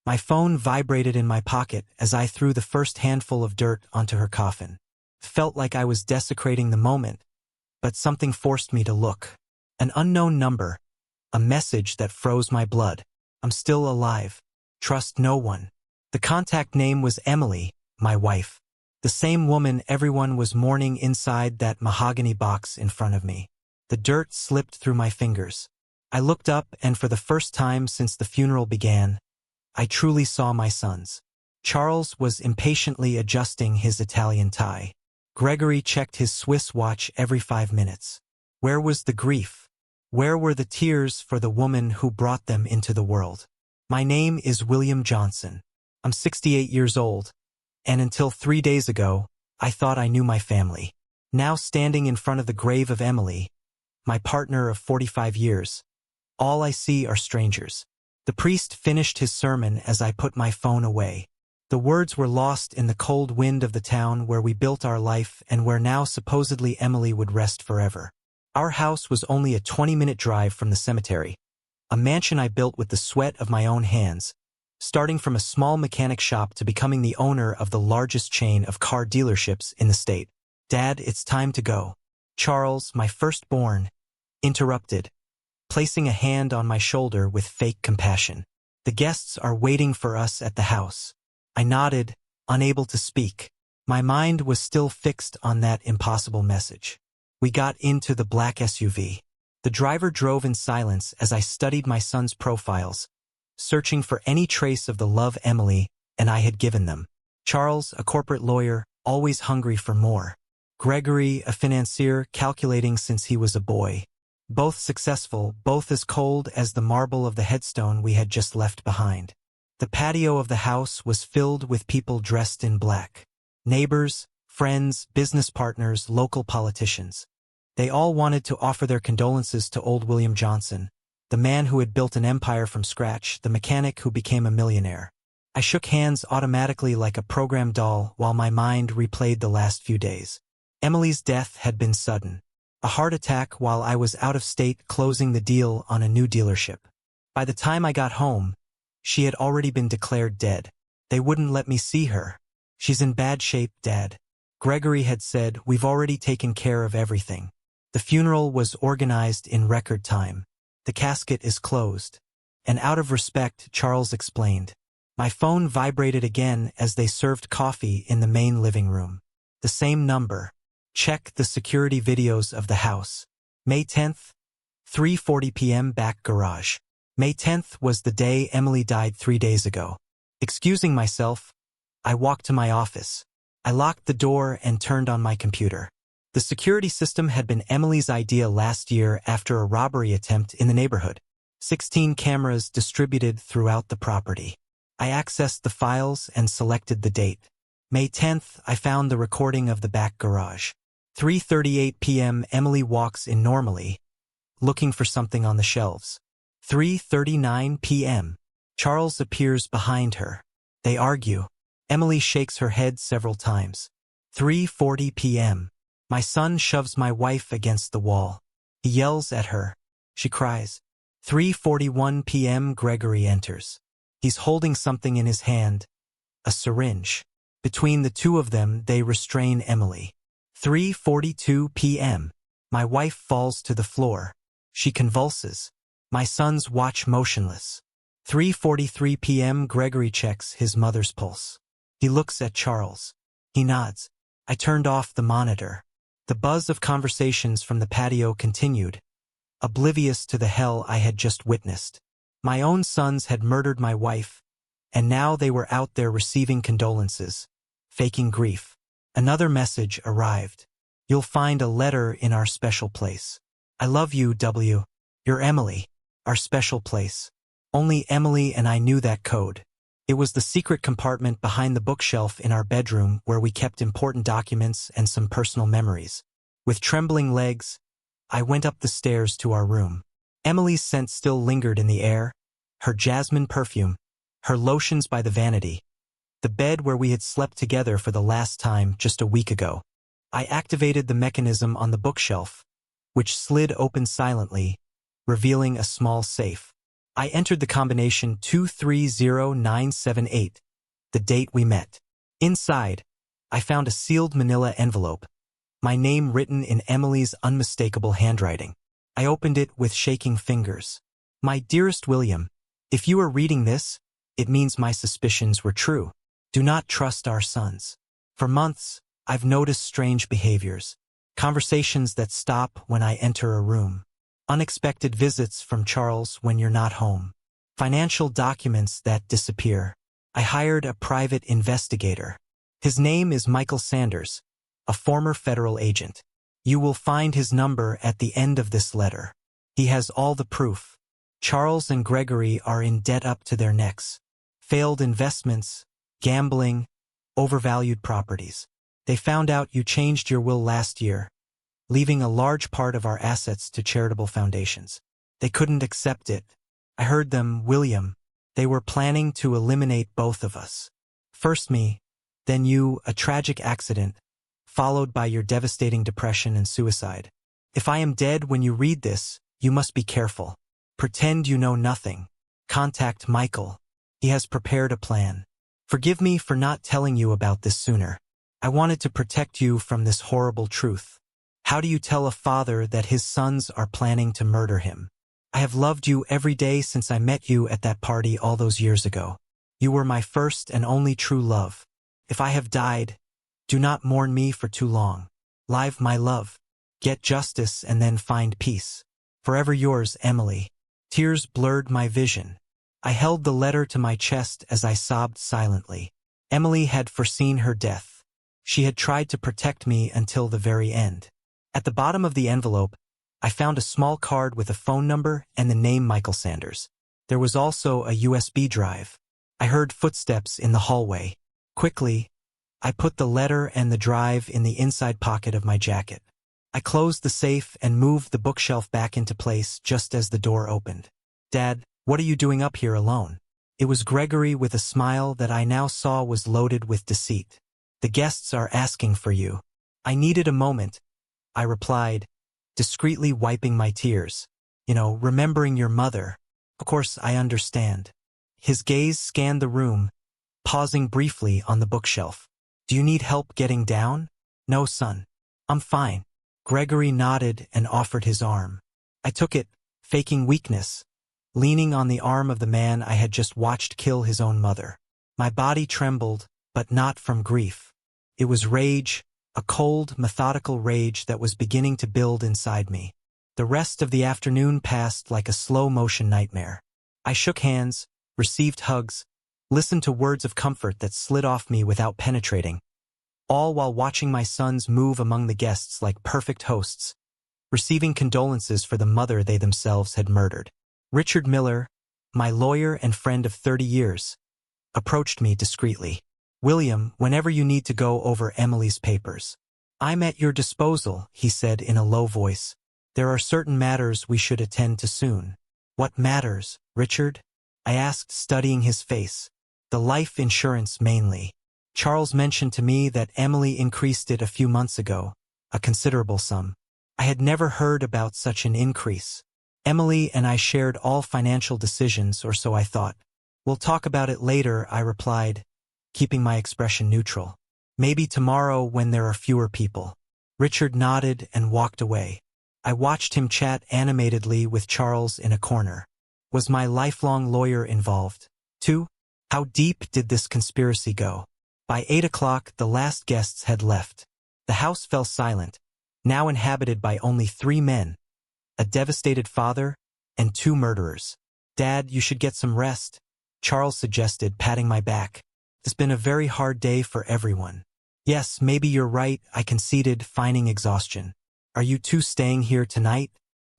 My phone vibrated in my pocket as I threw the first handful of dirt onto her coffin. Felt like I was desecrating the moment, but something forced me to look. An unknown number, a message that froze my blood. I'm still alive. Trust no one. The contact name was Emily, my wife. The same woman everyone was mourning inside that mahogany box in front of me. The dirt slipped through my fingers. I looked up, and for the first time since the funeral began, I truly saw my sons. Charles was impatiently adjusting his Italian tie. Gregory checked his Swiss watch every 5 minutes. Where was the grief? Where were the tears for the woman who brought them into the world? My name is William Johnson. I'm 68 years old, and until 3 days ago, I thought I knew my family. Now standing in front of the grave of Emily, my partner of 45 years, all I see are strangers. The priest finished his sermon as I put my phone away. The words were lost in the cold wind of the town where we built our life and where now supposedly Emily would rest forever. Our house was only a 20-minute drive from the cemetery, a mansion I built with the sweat of my own hands, starting from a small mechanic shop to becoming the owner of the largest chain of car dealerships in the state. Dad, it's time to go. Charles, my firstborn, interrupted, placing a hand on my shoulder with fake compassion. The guests are waiting for us at the house. I nodded, unable to speak. My mind was still fixed on that impossible message. We got into the black SUV. The driver drove in silence as I studied my son's profiles, searching for any trace of the love Emily and I had given them. Charles, a corporate lawyer, always hungry for more. Gregory, a financier, calculating since he was a boy. Both successful, both as cold as the marble of the headstone we had just left behind. The patio of the house was filled with people dressed in black. Neighbors, friends, business partners, local politicians. They all wanted to offer their condolences to old William Johnson, the man who had built an empire from scratch, the mechanic who became a millionaire. I shook hands automatically like a programmed doll while my mind replayed the last few days. Emily's death had been sudden. A heart attack while I was out of state closing the deal on a new dealership. By the time I got home, she had already been declared dead. They wouldn't let me see her. She's in bad shape, Dad. Gregory had said, we've already taken care of everything. The funeral was organized in record time. The casket is closed. And out of respect, Charles explained. My phone vibrated again as they served coffee in the main living room. The same number. Check the security videos of the house. May 10th, 3:40 p.m. back garage. May 10th was the day Emily died 3 days ago. Excusing myself, I walked to my office. I locked the door and turned on my computer. The security system had been Emily's idea last year after a robbery attempt in the neighborhood. 16 cameras distributed throughout the property. I accessed the files and selected the date. May 10th, I found the recording of the back garage. 3:38 p.m. Emily walks in normally, looking for something on the shelves. 3:39 p.m. Charles appears behind her. They argue. Emily shakes her head several times. 3:40 p.m. My son shoves my wife against the wall. He yells at her. She cries. 3:41 p.m. Gregory enters. He's holding something in his hand, a syringe. Between the two of them, they restrain Emily. 3:42 p.m. My wife falls to the floor. She convulses. My sons watch motionless. 3:43 p.m. Gregory checks his mother's pulse. He looks at Charles. He nods. I turned off the monitor. The buzz of conversations from the patio continued, oblivious to the hell I had just witnessed. My own sons had murdered my wife, and now they were out there receiving condolences, faking grief. Another message arrived. You'll find a letter in our special place. I love you, W. You're Emily. Our special place. Only Emily and I knew that code. It was the secret compartment behind the bookshelf in our bedroom where we kept important documents and some personal memories. With trembling legs, I went up the stairs to our room. Emily's scent still lingered in the air, her jasmine perfume, her lotions by the vanity, the bed where we had slept together for the last time just a week ago. I activated the mechanism on the bookshelf, which slid open silently, revealing a small safe. I entered the combination 230978, the date we met. Inside, I found a sealed manila envelope, my name written in Emily's unmistakable handwriting. I opened it with shaking fingers. My dearest William, if you are reading this, it means my suspicions were true. Do not trust our sons. For months, I've noticed strange behaviors. Conversations that stop when I enter a room. Unexpected visits from Charles when you're not home. Financial documents that disappear. I hired a private investigator. His name is Michael Sanders, a former federal agent. You will find his number at the end of this letter. He has all the proof. Charles and Gregory are in debt up to their necks. Failed investments, gambling, overvalued properties. They found out you changed your will last year, leaving a large part of our assets to charitable foundations. They couldn't accept it. I heard them, William. They were planning to eliminate both of us. First me, then you, a tragic accident, followed by your devastating depression and suicide. If I am dead when you read this, you must be careful. Pretend you know nothing. Contact Michael. He has prepared a plan. Forgive me for not telling you about this sooner. I wanted to protect you from this horrible truth. How do you tell a father that his sons are planning to murder him? I have loved you every day since I met you at that party all those years ago. You were my first and only true love. If I have died, do not mourn me for too long. Live my love. Get justice and then find peace. Forever yours, Emily. Tears blurred my vision. I held the letter to my chest as I sobbed silently. Emily had foreseen her death. She had tried to protect me until the very end. At the bottom of the envelope, I found a small card with a phone number and the name Michael Sanders. There was also a USB drive. I heard footsteps in the hallway. Quickly, I put the letter and the drive in the inside pocket of my jacket. I closed the safe and moved the bookshelf back into place just as the door opened. Dad, what are you doing up here alone? It was Gregory with a smile that I now saw was loaded with deceit. The guests are asking for you. I needed a moment, I replied, discreetly wiping my tears. Remembering your mother. Of course, I understand. His gaze scanned the room, pausing briefly on the bookshelf. Do you need help getting down? No, son. I'm fine. Gregory nodded and offered his arm. I took it, faking weakness, leaning on the arm of the man I had just watched kill his own mother. My body trembled, but not from grief. It was rage, a cold, methodical rage that was beginning to build inside me. The rest of the afternoon passed like a slow-motion nightmare. I shook hands, received hugs, listened to words of comfort that slid off me without penetrating, all while watching my sons move among the guests like perfect hosts, receiving condolences for the mother they themselves had murdered. Richard Miller, my lawyer and friend of 30 years, approached me discreetly. William, whenever you need to go over Emily's papers. I'm at your disposal, he said in a low voice. There are certain matters we should attend to soon. What matters, Richard? I asked, studying his face. The life insurance mainly. Charles mentioned to me that Emily increased it a few months ago, a considerable sum. I had never heard about such an increase. Emily and I shared all financial decisions, or so I thought. We'll talk about it later, I replied, keeping my expression neutral. Maybe tomorrow when there are fewer people. Richard nodded and walked away. I watched him chat animatedly with Charles in a corner. Was my lifelong lawyer involved, too? How deep did this conspiracy go? By 8 o'clock, the last guests had left. The house fell silent, now inhabited by only 3 men, a devastated father, and 2 murderers. Dad, you should get some rest, Charles suggested, patting my back. It's been a very hard day for everyone. Yes, maybe you're right, I conceded, feigning exhaustion. Are you 2 staying here tonight?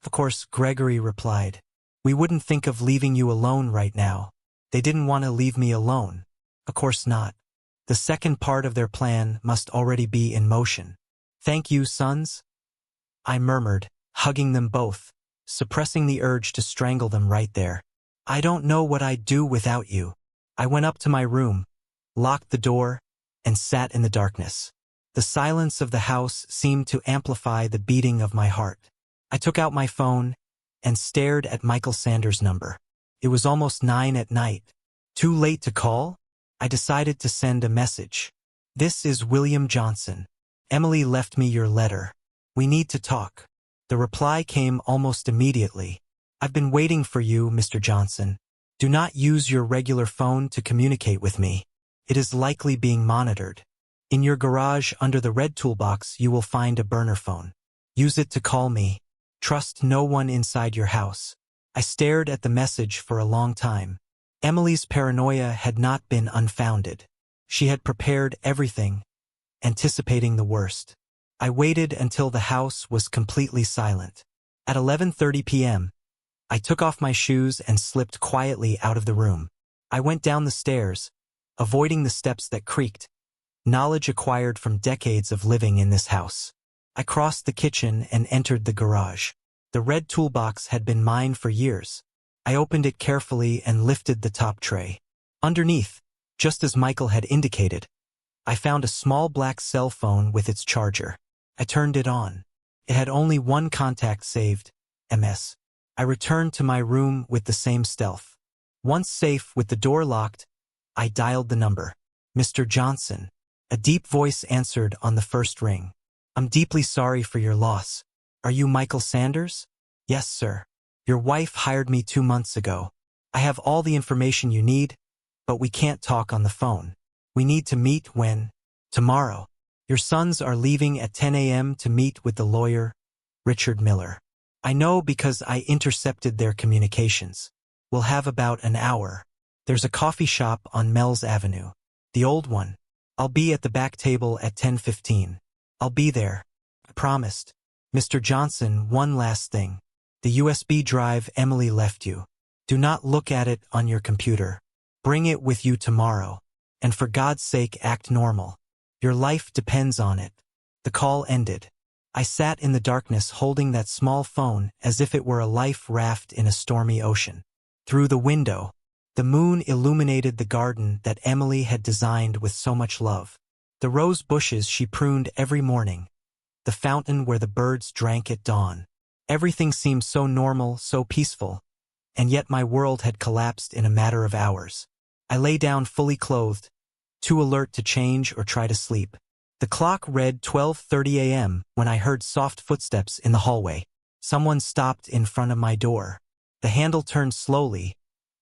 Of course, Gregory replied. We wouldn't think of leaving you alone right now. They didn't want to leave me alone. Of course not. The second part of their plan must already be in motion. Thank you, sons, I murmured, hugging them both, suppressing the urge to strangle them right there. I don't know what I'd do without you. I went up to my room, locked the door, and sat in the darkness. The silence of the house seemed to amplify the beating of my heart. I took out my phone and stared at Michael Sanders' number. It was almost 9 at night. Too late to call? I decided to send a message. This is William Johnson. Emily left me your letter. We need to talk. The reply came almost immediately. I've been waiting for you, Mr. Johnson. Do not use your regular phone to communicate with me. It is likely being monitored. In your garage under the red toolbox you will find a burner phone. Use it to call me. Trust no one inside your house. I stared at the message for a long time. Emily's paranoia had not been unfounded. She had prepared everything, anticipating the worst. I waited until the house was completely silent. At 11:30 p.m., I took off my shoes and slipped quietly out of the room. I went down the stairs, avoiding the steps that creaked, knowledge acquired from decades of living in this house. I crossed the kitchen and entered the garage. The red toolbox had been mine for years. I opened it carefully and lifted the top tray. Underneath, just as Michael had indicated, I found a small black cell phone with its charger. I turned it on. It had only one contact saved, MS. I returned to my room with the same stealth. Once safe with the door locked, I dialed the number. Mr. Johnson. A deep voice answered on the first ring. I'm deeply sorry for your loss. Are you Michael Sanders? Yes, sir. Your wife hired me 2 months ago. I have all the information you need, but we can't talk on the phone. We need to meet when? Tomorrow. Your sons are leaving at 10 a.m. to meet with the lawyer, Richard Miller. I know because I intercepted their communications. We'll have about an hour. There's a coffee shop on Mel's Avenue. The old one. I'll be at the back table at 10:15. I'll be there. I promised. Mr. Johnson, one last thing. The USB drive Emily left you. Do not look at it on your computer. Bring it with you tomorrow. And for God's sake, act normal. Your life depends on it. The call ended. I sat in the darkness holding that small phone as if it were a life raft in a stormy ocean. Through the window, the moon illuminated the garden that Emily had designed with so much love. The rose bushes she pruned every morning. The fountain where the birds drank at dawn. Everything seemed so normal, so peaceful, and yet my world had collapsed in a matter of hours. I lay down fully clothed, too alert to change or try to sleep. The clock read 12:30 a.m. when I heard soft footsteps in the hallway. Someone stopped in front of my door. The handle turned slowly,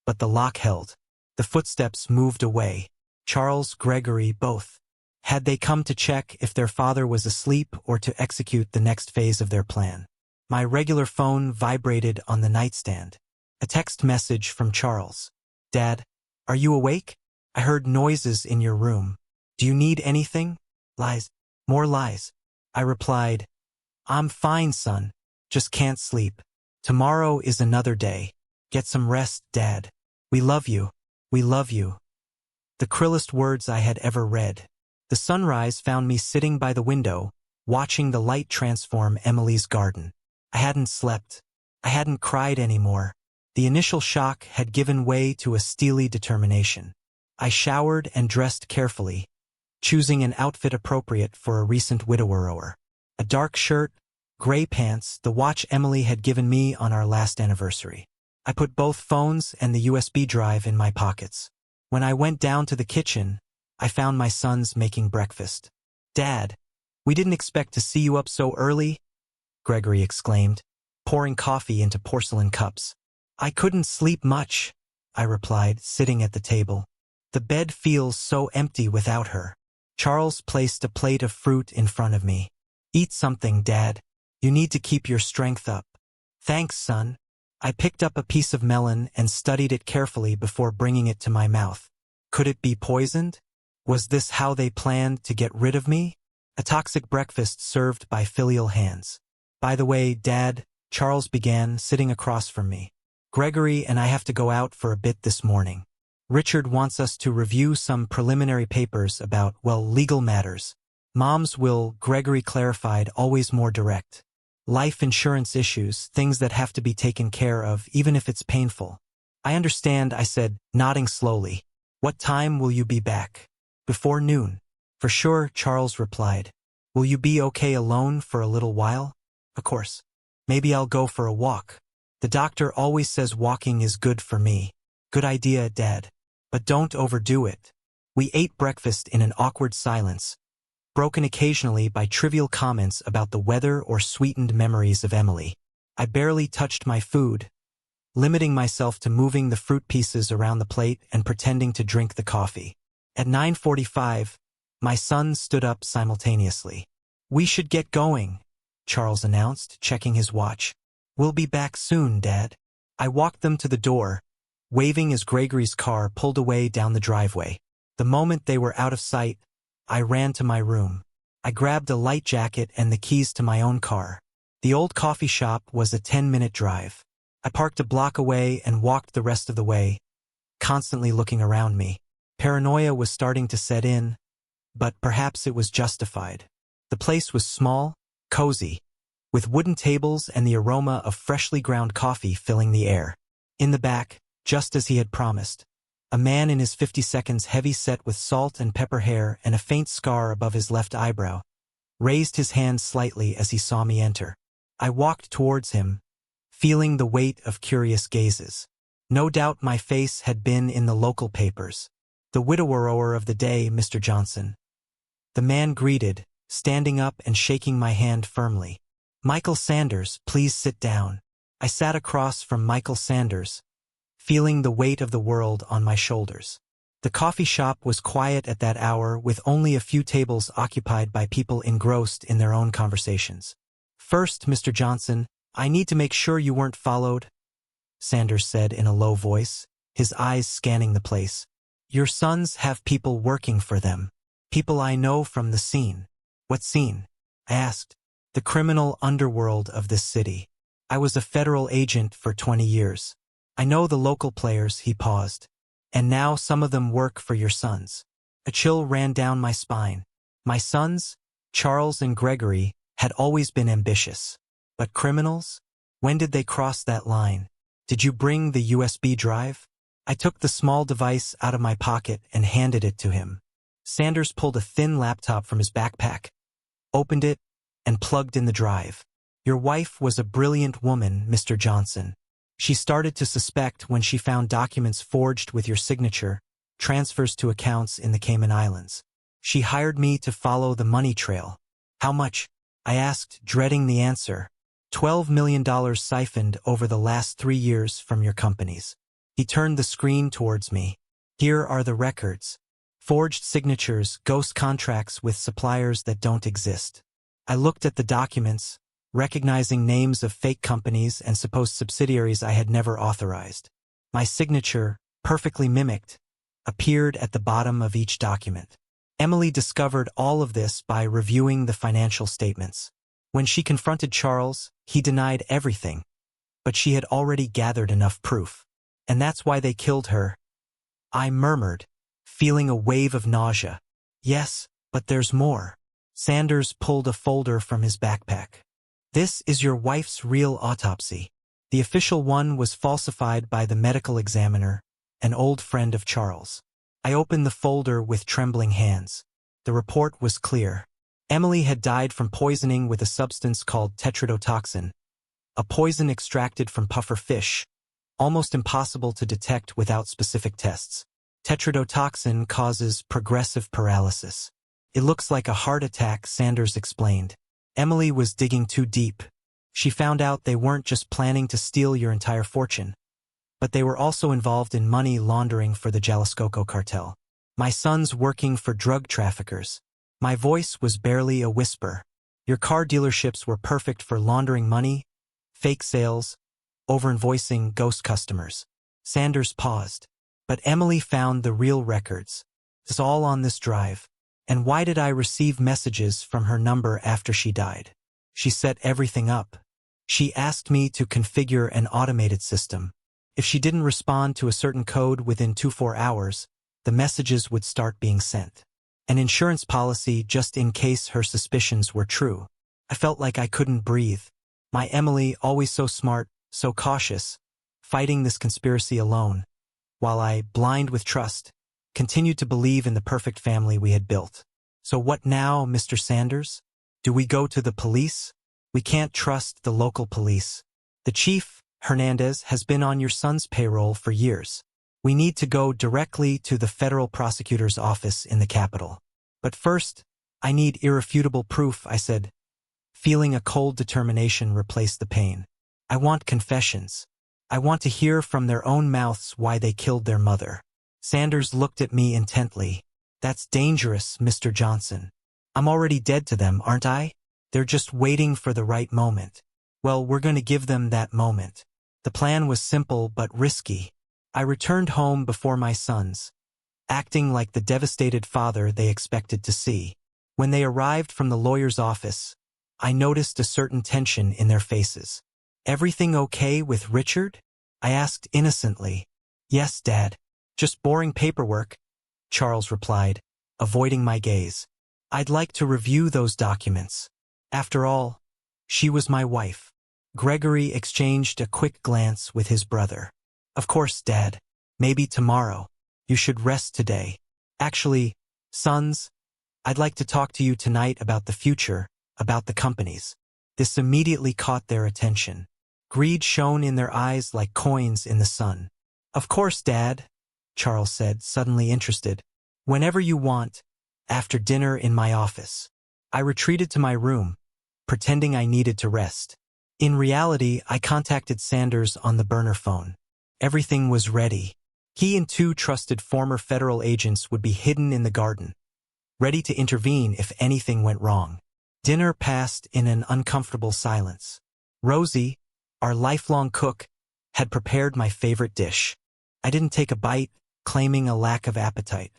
but the lock held. The footsteps moved away. Charles, Gregory, both. Had they come to check if their father was asleep or to execute the next phase of their plan? My regular phone vibrated on the nightstand. A text message from Charles. Dad, are you awake? I heard noises in your room. Do you need anything? Lies. More lies. I replied, I'm fine, son. Just can't sleep. Tomorrow is another day. Get some rest, Dad. We love you. We love you. The cruelest words I had ever read. The sunrise found me sitting by the window, watching the light transform Emily's garden. I hadn't slept. I hadn't cried anymore. The initial shock had given way to a steely determination. I showered and dressed carefully, choosing an outfit appropriate for a recent widower. A dark shirt, gray pants, the watch Emily had given me on our last anniversary. I put both phones and the USB drive in my pockets. When I went down to the kitchen, I found my sons making breakfast. Dad, we didn't expect to see you up so early, Gregory exclaimed, pouring coffee into porcelain cups. I couldn't sleep much, I replied, sitting at the table. The bed feels so empty without her. Charles placed a plate of fruit in front of me. Eat something, Dad. You need to keep your strength up. Thanks, son. I picked up a piece of melon and studied it carefully before bringing it to my mouth. Could it be poisoned? Was this how they planned to get rid of me? A toxic breakfast served by filial hands. By the way, Dad, Charles began, sitting across from me. Gregory and I have to go out for a bit this morning. Richard wants us to review some preliminary papers about, well, legal matters. Mom's will, Gregory clarified, always more direct. Life insurance issues, things that have to be taken care of, even if it's painful. I understand, I said, nodding slowly. What time will you be back? Before noon. For sure, Charles replied. Will you be okay alone for a little while? Of course. Maybe I'll go for a walk. The doctor always says walking is good for me. Good idea, Dad. But don't overdo it. We ate breakfast in an awkward silence, broken occasionally by trivial comments about the weather or sweetened memories of Emily. I barely touched my food, limiting myself to moving the fruit pieces around the plate and pretending to drink the coffee. At 9:45, my sons stood up simultaneously. "We should get going," Charles announced, checking his watch. "We'll be back soon, Dad." I walked them to the door, waving as Gregory's car pulled away down the driveway. The moment they were out of sight, I ran to my room. I grabbed a light jacket and the keys to my own car. The old coffee shop was a 10-minute drive. I parked a block away and walked the rest of the way, constantly looking around me. Paranoia was starting to set in, but perhaps it was justified. The place was small, cozy, with wooden tables and the aroma of freshly ground coffee filling the air. In the back, just as he had promised, a man in his 50s, heavy set with salt and pepper hair and a faint scar above his left eyebrow, raised his hand slightly as he saw me enter. I walked towards him, feeling the weight of curious gazes. No doubt my face had been in the local papers. "The widower of the day, Mr. Johnson." The man greeted, standing up and shaking my hand firmly. "Michael Sanders, please sit down." I sat across from Michael Sanders, feeling the weight of the world on my shoulders. The coffee shop was quiet at that hour, with only a few tables occupied by people engrossed in their own conversations. "First, Mr. Johnson, I need to make sure you weren't followed," Sanders said in a low voice, his eyes scanning the place. "Your sons have people working for them. People I know from the scene." "What scene?" I asked. "The criminal underworld of this city. I was a federal agent for 20 years. I know the local players," he paused. "And now some of them work for your sons." A chill ran down my spine. My sons, Charles and Gregory, had always been ambitious. But criminals? When did they cross that line? "Did you bring the USB drive?" I took the small device out of my pocket and handed it to him. Sanders pulled a thin laptop from his backpack, opened it, and plugged in the drive. "Your wife was a brilliant woman, Mr. Johnson. She started to suspect when she found documents forged with your signature, transfers to accounts in the Cayman Islands. She hired me to follow the money trail." "How much?" I asked, dreading the answer. $12 million siphoned over the last 3 years from your companies." He turned the screen towards me. "Here are the records. Forged signatures, ghost contracts with suppliers that don't exist." I looked at the documents, recognizing names of fake companies and supposed subsidiaries I had never authorized. My signature, perfectly mimicked, appeared at the bottom of each document. Emily discovered all of this by reviewing the financial statements. When she confronted Charles, he denied everything, but she had already gathered enough proof. "And that's why they killed her," I murmured, feeling a wave of nausea. "Yes, but there's more." Sanders pulled a folder from his backpack. "This is your wife's real autopsy. The official one was falsified by the medical examiner, an old friend of Charles." I opened the folder with trembling hands. The report was clear. Emily had died from poisoning with a substance called tetrodotoxin, a poison extracted from puffer fish, almost impossible to detect without specific tests. Tetrodotoxin causes progressive paralysis. "It looks like a heart attack," Sanders explained. Emily was digging too deep. She found out they weren't just planning to steal your entire fortune, but they were also involved in money laundering for the Jalisco cartel. "My son's working for drug traffickers." My voice was barely a whisper. "Your car dealerships were perfect for laundering money, fake sales, over-invoicing ghost customers." Sanders paused. "But Emily found the real records. It's all on this drive. And why did I receive messages from her number after she died? She set everything up. She asked me to configure an automated system. If she didn't respond to a certain code within 24 hours, the messages would start being sent. An insurance policy just in case her suspicions were true." I felt like I couldn't breathe. My Emily, always so smart, so cautious, fighting this conspiracy alone, while I, blind with trust, continued to believe in the perfect family we had built. "So what now, Mr. Sanders? Do we go to the police?" "We can't trust the local police. The chief, Hernandez has been on your son's payroll for years. We need to go directly to the federal prosecutor's office in the capital. But first, I need irrefutable proof, I said, feeling a cold determination replace the pain. I want confessions. I want to hear from their own mouths why they killed their mother. Sanders looked at me intently. That's dangerous, Mr. Johnson. I'm already dead to them, aren't I? They're just waiting for the right moment. Well, we're going to give them that moment. The plan was simple but risky. I returned home before my sons, acting like the devastated father they expected to see. When they arrived from the lawyer's office, I noticed a certain tension in their faces. Everything okay with Richard? I asked innocently. Yes, Dad. Just boring paperwork, Charles replied, avoiding my gaze. I'd like to review those documents. After all, she was my wife. Gregory exchanged a quick glance with his brother. Of course, Dad. Maybe tomorrow. You should rest today. Actually, sons, I'd like to talk to you tonight about the future, about the companies. This immediately caught their attention. Greed shone in their eyes like coins in the sun. Of course, Dad, Charles said, suddenly interested. Whenever you want, after dinner in my office. I retreated to my room, pretending I needed to rest. In reality, I contacted Sanders on the burner phone. Everything was ready. He and two trusted former federal agents would be hidden in the garden, ready to intervene if anything went wrong. Dinner passed in an uncomfortable silence. Rosie, our lifelong cook, had prepared my favorite dish. I didn't take a bite, claiming a lack of appetite.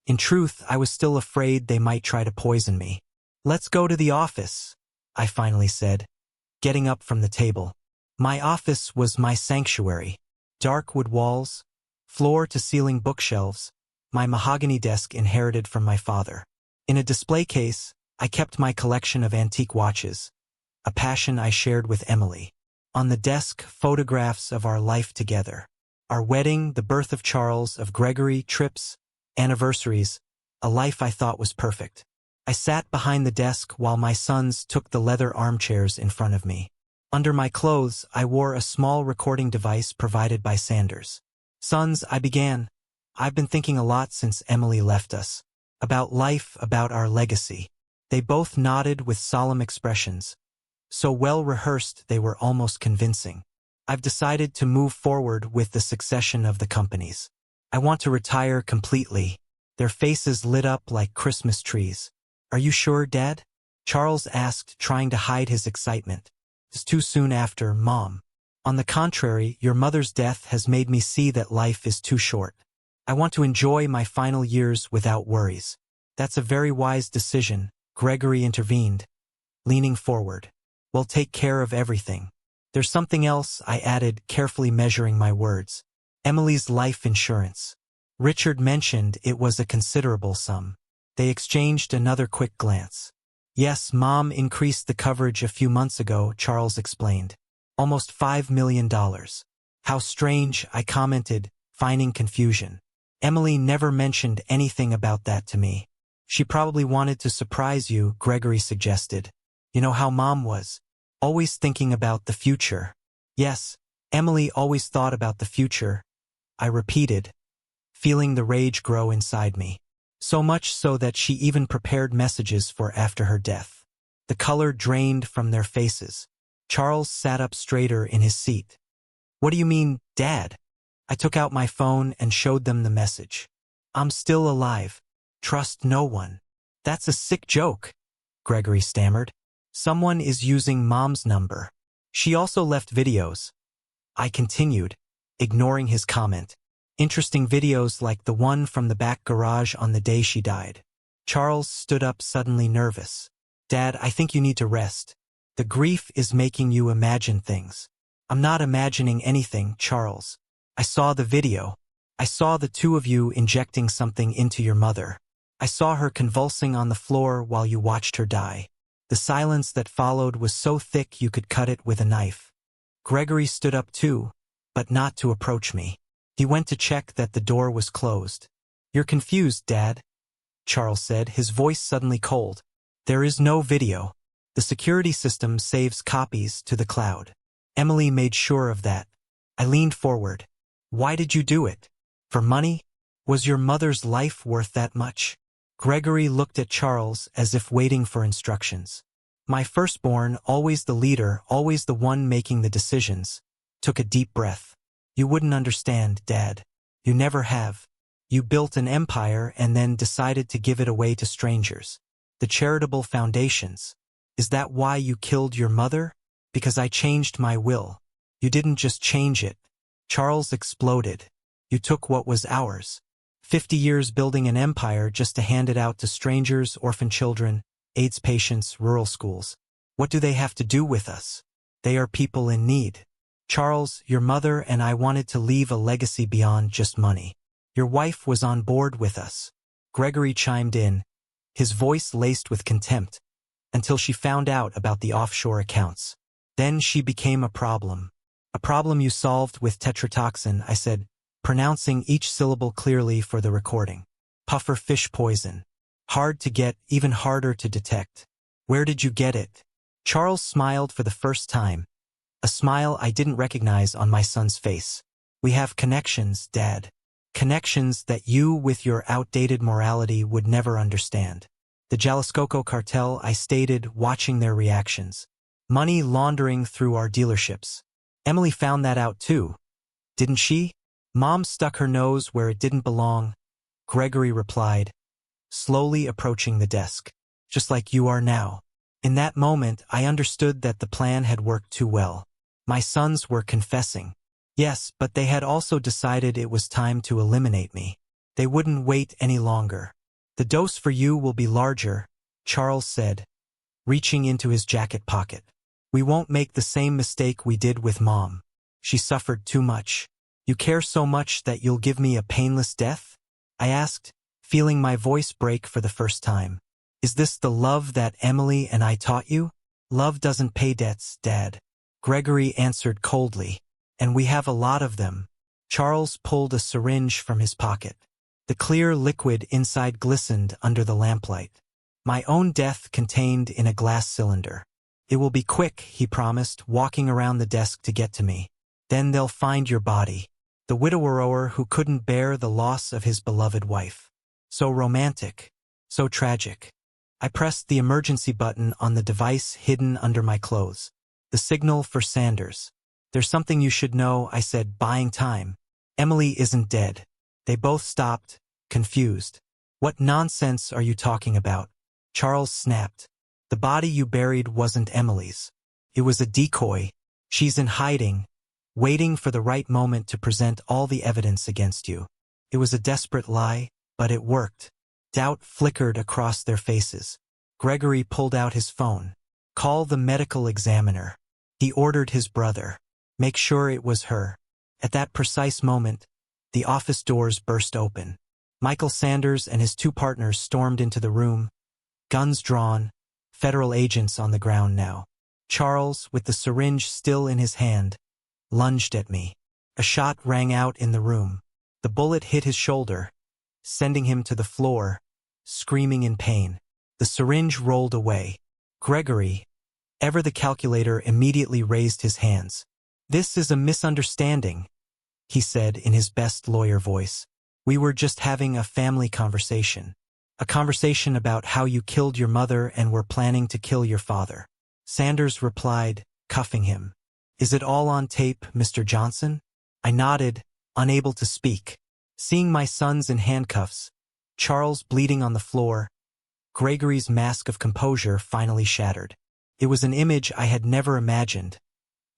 In truth, I was still afraid they might try to poison me. Let's go to the office, I finally said, getting up from the table. My office was my sanctuary. Dark wood walls, floor-to-ceiling bookshelves, my mahogany desk inherited from my father. In a display case, I kept my collection of antique watches, a passion I shared with Emily. On the desk, photographs of our life together. Our wedding, the birth of Charles, of Gregory, trips, anniversaries, a life I thought was perfect. I sat behind the desk while my sons took the leather armchairs in front of me. Under my clothes, I wore a small recording device provided by Sanders. Sons, I began. I've been thinking a lot since Emily left us. About life, about our legacy. They both nodded with solemn expressions. So well rehearsed they were almost convincing. I've decided to move forward with the succession of the companies. I want to retire completely. Their faces lit up like Christmas trees. Are you sure, Dad? Charles asked, trying to hide his excitement. It's too soon after, Mom. On the contrary, your mother's death has made me see that life is too short. I want to enjoy my final years without worries. That's a very wise decision, Gregory intervened, leaning forward. We'll take care of everything. There's something else, I added, carefully measuring my words. Emily's life insurance. Richard mentioned it was a considerable sum. They exchanged another quick glance. Yes, Mom increased the coverage a few months ago, Charles explained. Almost $5 million. How strange, I commented, finding confusion. Emily never mentioned anything about that to me. She probably wanted to surprise you, Gregory suggested. You know how Mom was. Always thinking about the future. Yes, Emily always thought about the future, I repeated, feeling the rage grow inside me. So much so that she even prepared messages for after her death. The color drained from their faces. Charles sat up straighter in his seat. What do you mean, Dad? I took out my phone and showed them the message. I'm still alive. Trust no one. That's a sick joke, Gregory stammered. Someone is using Mom's number. She also left videos. I continued, ignoring his comment. Interesting videos like the one from the back garage on the day she died. Charles stood up suddenly nervous. Dad, I think you need to rest. The grief is making you imagine things. I'm not imagining anything, Charles. I saw the video. I saw the two of you injecting something into your mother. I saw her convulsing on the floor while you watched her die. The silence that followed was so thick you could cut it with a knife. Gregory stood up too, but not to approach me. He went to check that the door was closed. You're confused, Dad, Charles said, his voice suddenly cold. There is no video. The security system saves copies to the cloud. Emily made sure of that, I leaned forward. Why did you do it? For money? Was your mother's life worth that much? Gregory looked at Charles as if waiting for instructions. My firstborn, always the leader, always the one making the decisions, took a deep breath. You wouldn't understand, Dad. You never have. You built an empire and then decided to give it away to strangers. The charitable foundations. Is that why you killed your mother? Because I changed my will. You didn't just change it. Charles exploded. You took what was ours. 50 years building an empire just to hand it out to strangers, orphan children, AIDS patients, rural schools. What do they have to do with us? They are people in need. Charles, your mother and I wanted to leave a legacy beyond just money. Your wife was on board with us. Gregory chimed in, his voice laced with contempt, until she found out about the offshore accounts. Then she became a problem. A problem you solved with tetrodotoxin, I said, pronouncing each syllable clearly for the recording. Puffer fish poison. Hard to get, even harder to detect. Where did you get it? Charles smiled for the first time. A smile I didn't recognize on my son's face. We have connections, Dad. Connections that you, with your outdated morality, would never understand. The Jalisco cartel, I stated, watching their reactions. Money laundering through our dealerships. Emily found that out too. Didn't she? Mom stuck her nose where it didn't belong. Gregory replied, slowly approaching the desk. Just like you are now. In that moment, I understood that the plan had worked too well. My sons were confessing. Yes, but they had also decided it was time to eliminate me. They wouldn't wait any longer. The dose for you will be larger, Charles said, reaching into his jacket pocket. We won't make the same mistake we did with Mom. She suffered too much. You care so much that you'll give me a painless death? I asked, feeling my voice break for the first time. Is this the love that Emily and I taught you? Love doesn't pay debts, Dad. Gregory answered coldly. And we have a lot of them. Charles pulled a syringe from his pocket. The clear liquid inside glistened under the lamplight. My own death contained in a glass cylinder. It will be quick, he promised, walking around the desk to get to me. Then they'll find your body. The widower who couldn't bear the loss of his beloved wife. So romantic. So tragic. I pressed the emergency button on the device hidden under my clothes. The signal for Sanders. There's something you should know, I said, buying time. Emily isn't dead. They both stopped, confused. What nonsense are you talking about? Charles snapped. The body you buried wasn't Emily's. It was a decoy. She's in hiding, waiting for the right moment to present all the evidence against you. It was a desperate lie, but it worked. Doubt flickered across their faces. Gregory pulled out his phone. Call the medical examiner. He ordered his brother. Make sure it was her. At that precise moment, the office doors burst open. Michael Sanders and his two partners stormed into the room, guns drawn, federal agents on the ground now. Charles, with the syringe still in his hand, lunged at me. A shot rang out in the room. The bullet hit his shoulder, sending him to the floor, screaming in pain. The syringe rolled away. Gregory, ever the calculator, immediately raised his hands. This is a misunderstanding, he said in his best lawyer voice. We were just having a family conversation. A conversation about how you killed your mother and were planning to kill your father. Sanders replied, cuffing him. Is it all on tape, Mr. Johnson? I nodded, unable to speak. Seeing my sons in handcuffs, Charles bleeding on the floor, Gregory's mask of composure finally shattered. It was an image I had never imagined.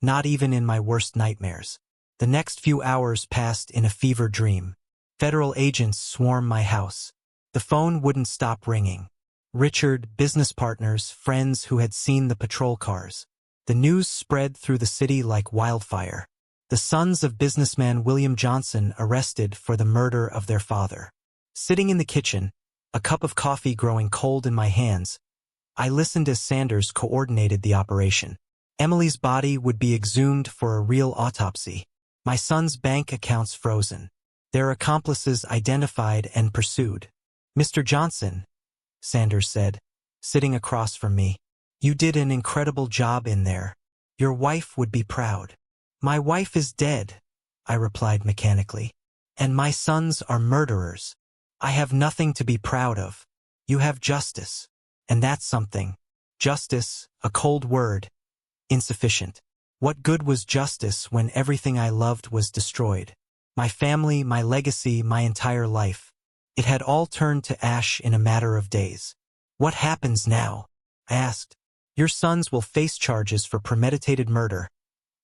Not even in my worst nightmares. The next few hours passed in a fever dream. Federal agents swarmed my house. The phone wouldn't stop ringing. Richard, business partners, friends who had seen the patrol cars. The news spread through the city like wildfire. The sons of businessman William Johnson arrested for the murder of their father. Sitting in the kitchen, a cup of coffee growing cold in my hands, I listened as Sanders coordinated the operation. Emily's body would be exhumed for a real autopsy. My son's bank accounts frozen. Their accomplices identified and pursued. Mr. Johnson, Sanders said, sitting across from me. You did an incredible job in there. Your wife would be proud. My wife is dead, I replied mechanically. And my sons are murderers. I have nothing to be proud of. You have justice. And that's something. Justice, a cold word. Insufficient. What good was justice when everything I loved was destroyed? My family, my legacy, my entire life. It had all turned to ash in a matter of days. What happens now? I asked. Your sons will face charges for premeditated murder,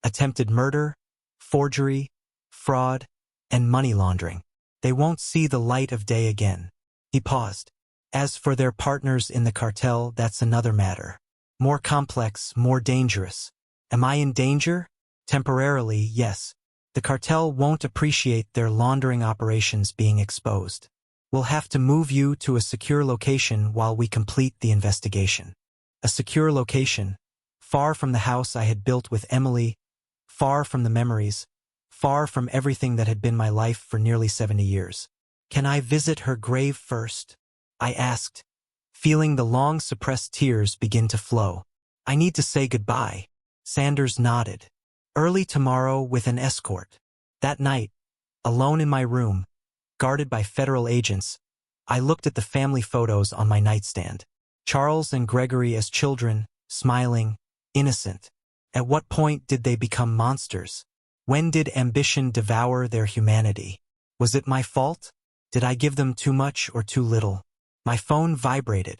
attempted murder, forgery, fraud, and money laundering. They won't see the light of day again. He paused. As for their partners in the cartel, that's another matter. More complex, more dangerous. Am I in danger? Temporarily, yes. The cartel won't appreciate their laundering operations being exposed. We'll have to move you to a secure location while we complete the investigation. A secure location, far from the house I had built with Emily, far from the memories, far from everything that had been my life for nearly 70 years. Can I visit her grave first? I asked, feeling the long suppressed tears begin to flow. I need to say goodbye. Sanders nodded. Early tomorrow with an escort. That night, alone in my room, guarded by federal agents, I looked at the family photos on my nightstand. Charles and Gregory as children, smiling, innocent. At what point did they become monsters? When did ambition devour their humanity? Was it my fault? Did I give them too much or too little? My phone vibrated.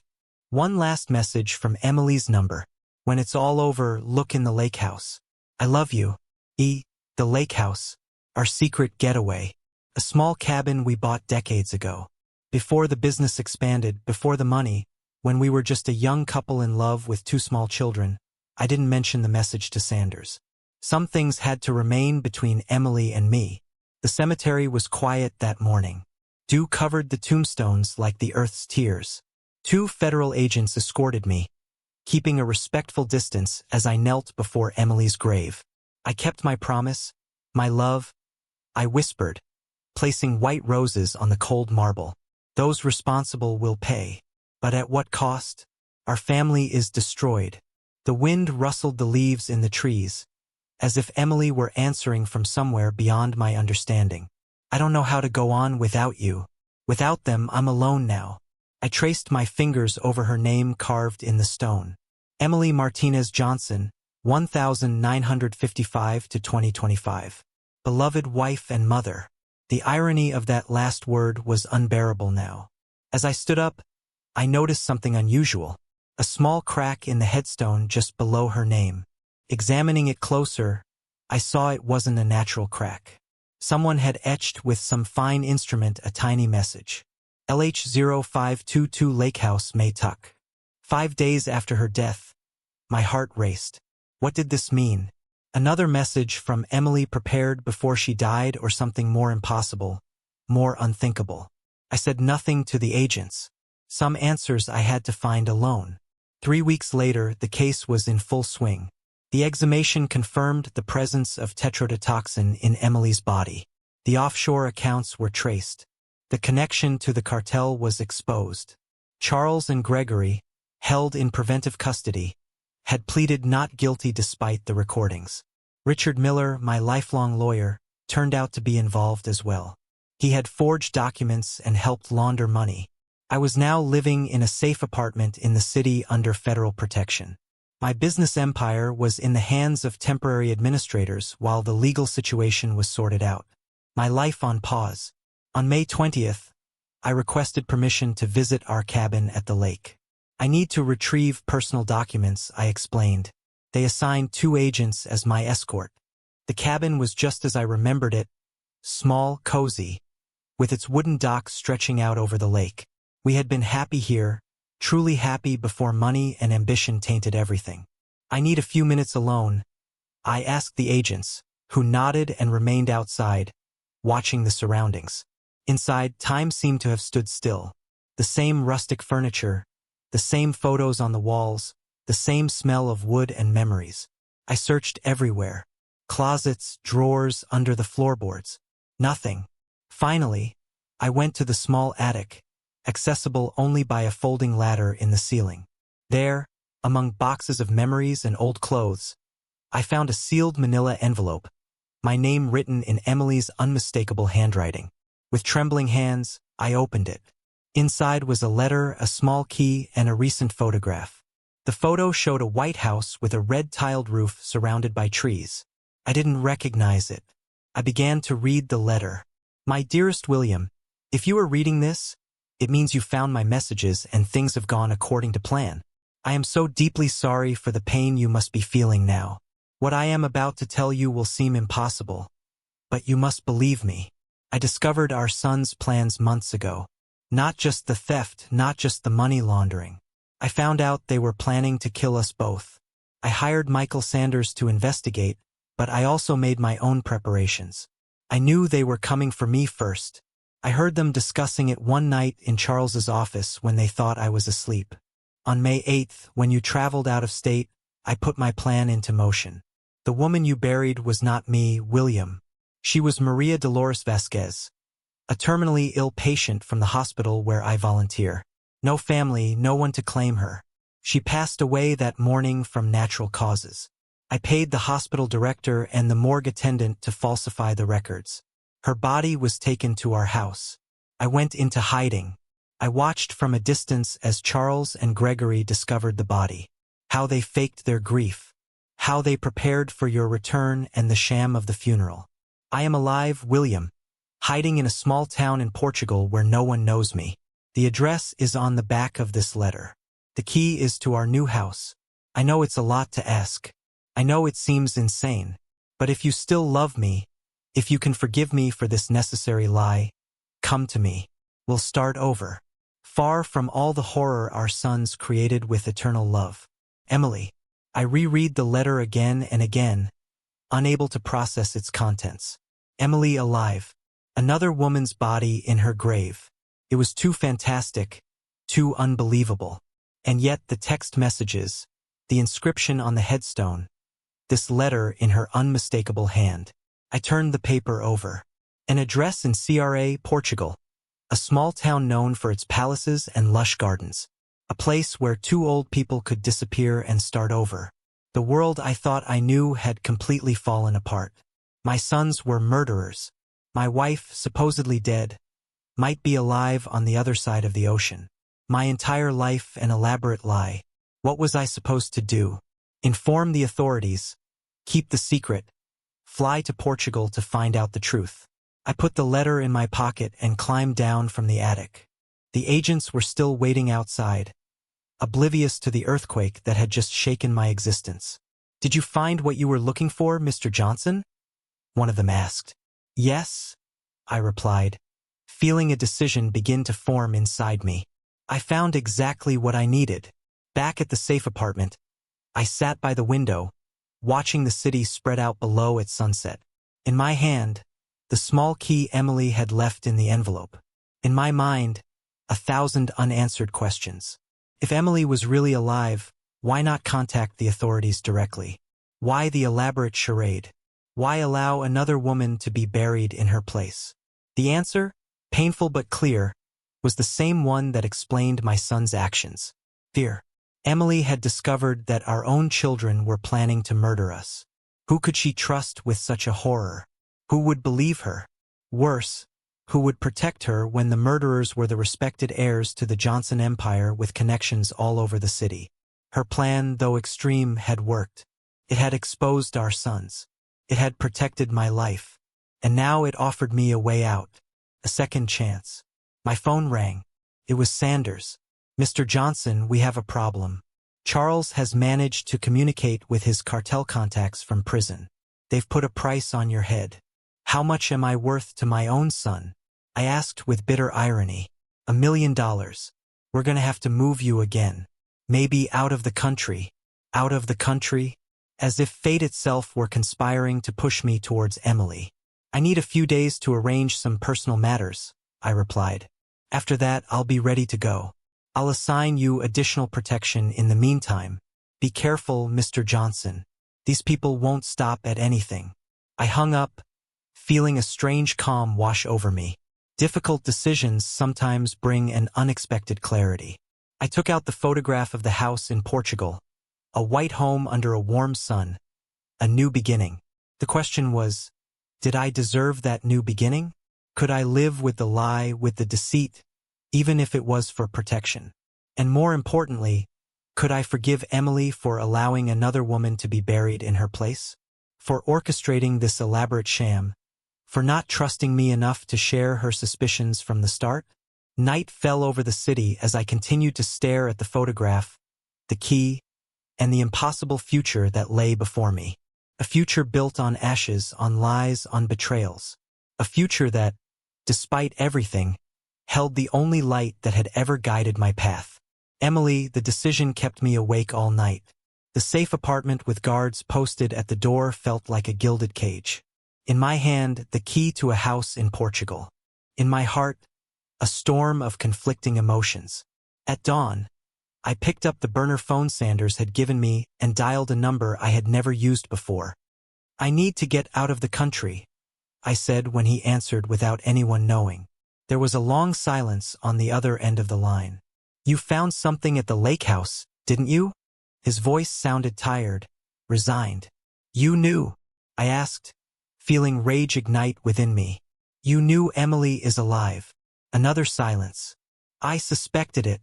One last message from Emily's number. When it's all over, look in the lake house. I love you. E. The lake house. Our secret getaway. A small cabin we bought decades ago. Before the business expanded, before the money, when we were just a young couple in love with 2 small children, I didn't mention the message to Sanders. Some things had to remain between Emily and me. The cemetery was quiet that morning. Dew covered the tombstones like the earth's tears. 2 federal agents escorted me, keeping a respectful distance as I knelt before Emily's grave. I kept my promise, my love, I whispered, placing white roses on the cold marble. Those responsible will pay. But at what cost? Our family is destroyed. The wind rustled the leaves in the trees, as if Emily were answering from somewhere beyond my understanding. I don't know how to go on without you. Without them, I'm alone now. I traced my fingers over her name carved in the stone. Emily Martinez Johnson, 1955 to 2025. Beloved wife and mother. The irony of that last word was unbearable now. As I stood up, I noticed something unusual. A small crack in the headstone just below her name. Examining it closer, I saw it wasn't a natural crack. Someone had etched with some fine instrument a tiny message. LH0522 Lake House, Maytuck. 5 days after her death. My heart raced. What did this mean? Another message from Emily prepared before she died, or something more impossible, more unthinkable? I said nothing to the agents. Some answers I had to find alone. 3 weeks later, the case was in full swing. The exhumation confirmed the presence of tetrodotoxin in Emily's body. The offshore accounts were traced. The connection to the cartel was exposed. Charles and Gregory, held in preventive custody, had pleaded not guilty despite the recordings. Richard Miller, my lifelong lawyer, turned out to be involved as well. He had forged documents and helped launder money. I was now living in a safe apartment in the city under federal protection. My business empire was in the hands of temporary administrators while the legal situation was sorted out. My life on pause. On May 20th, I requested permission to visit our cabin at the lake. I need to retrieve personal documents, I explained. They assigned 2 agents as my escort. The cabin was just as I remembered it, small, cozy, with its wooden dock stretching out over the lake. We had been happy here, truly happy before money and ambition tainted everything. I need a few minutes alone, I asked the agents, who nodded and remained outside, watching the surroundings. Inside, time seemed to have stood still. The same rustic furniture, the same photos on the walls, the same smell of wood and memories. I searched everywhere. Closets, drawers, under the floorboards. Nothing. Finally, I went to the small attic, accessible only by a folding ladder in the ceiling. There, among boxes of memories and old clothes, I found a sealed manila envelope, my name written in Emily's unmistakable handwriting. With trembling hands, I opened it. Inside was a letter, a small key, and a recent photograph. The photo showed a white house with a red-tiled roof surrounded by trees. I didn't recognize it. I began to read the letter. My dearest William, if you are reading this, it means you found my messages and things have gone according to plan. I am so deeply sorry for the pain you must be feeling now. What I am about to tell you will seem impossible, but you must believe me. I discovered our son's plans months ago. Not just the theft, not just the money laundering. I found out they were planning to kill us both. I hired Michael Sanders to investigate, but I also made my own preparations. I knew they were coming for me first. I heard them discussing it one night in Charles's office when they thought I was asleep. On May 8th, when you traveled out of state, I put my plan into motion. The woman you buried was not me, William. She was Maria Dolores Vasquez, a terminally ill patient from the hospital where I volunteer. No family, no one to claim her. She passed away that morning from natural causes. I paid the hospital director and the morgue attendant to falsify the records. Her body was taken to our house. I went into hiding. I watched from a distance as Charles and Gregory discovered the body. How they faked their grief. How they prepared for your return and the sham of the funeral. I am alive, William. Hiding in a small town in Portugal where no one knows me. The address is on the back of this letter. The key is to our new house. I know it's a lot to ask. I know it seems insane. But if you still love me, if you can forgive me for this necessary lie, come to me. We'll start over. Far from all the horror our sons created with eternal love. Emily. I reread the letter again and again, unable to process its contents. Emily alive. Another woman's body in her grave. It was too fantastic, too unbelievable. And yet the text messages, the inscription on the headstone, this letter in her unmistakable hand. I turned the paper over. An address in CRA, Portugal. A small town known for its palaces and lush gardens. A place where two old people could disappear and start over. The world I thought I knew had completely fallen apart. My sons were murderers. My wife, supposedly dead, might be alive on the other side of the ocean. My entire life an elaborate lie. What was I supposed to do? Inform the authorities? Keep the secret? Fly to Portugal to find out the truth? I put the letter in my pocket and climbed down from the attic. The agents were still waiting outside, oblivious to the earthquake that had just shaken my existence. Did you find what you were looking for, Mr. Johnson? One of them asked. Yes, I replied, feeling a decision begin to form inside me. I found exactly what I needed. Back at the safe apartment, I sat by the window, watching the city spread out below at sunset. In my hand, the small key Emily had left in the envelope. In my mind, 1,000 unanswered questions. If Emily was really alive, why not contact the authorities directly? Why the elaborate charade? Why allow another woman to be buried in her place? The answer, painful but clear, was the same one that explained my son's actions. Fear. Emily had discovered that our own children were planning to murder us. Who could she trust with such a horror? Who would believe her? Worse, who would protect her when the murderers were the respected heirs to the Johnson Empire with connections all over the city? Her plan, though extreme, had worked. It had exposed our sons. It had protected my life. And now it offered me a way out. A second chance. My phone rang. It was Sanders. Mr. Johnson, we have a problem. Charles has managed to communicate with his cartel contacts from prison. They've put a price on your head. How much am I worth to my own son? I asked with bitter irony. $1 million. We're gonna have to move you again. Maybe out of the country. Out of the country? As if fate itself were conspiring to push me towards Emily. I need a few days to arrange some personal matters, I replied. After that, I'll be ready to go. I'll assign you additional protection in the meantime. Be careful, Mr. Johnson. These people won't stop at anything. I hung up, feeling a strange calm wash over me. Difficult decisions sometimes bring an unexpected clarity. I took out the photograph of the house in Portugal. A white home under a warm sun. A new beginning. The question was, Did I deserve that new beginning? Could I live with the lie, with the deceit, even if it was for protection? And more importantly, could I forgive Emily for allowing another woman to be buried in her place? For orchestrating this elaborate sham? For not trusting me enough to share her suspicions from the start? Night fell over the city as I continued to stare at the photograph, the key, and the impossible future that lay before me. A future built on ashes, on lies, on betrayals. A future that, despite everything, held the only light that had ever guided my path. Emily, the decision kept me awake all night. The safe apartment with guards posted at the door felt like a gilded cage. In my hand, the key to a house in Portugal. In my heart, a storm of conflicting emotions. At dawn, I picked up the burner phone Sanders had given me and dialed a number I had never used before. "I need to get out of the country," I said when he answered without anyone knowing. There was a long silence on the other end of the line. "You found something at the lake house, didn't you?" His voice sounded tired, resigned. "You knew?" I asked, feeling rage ignite within me. "You knew Emily is alive." Another silence. "I suspected it,"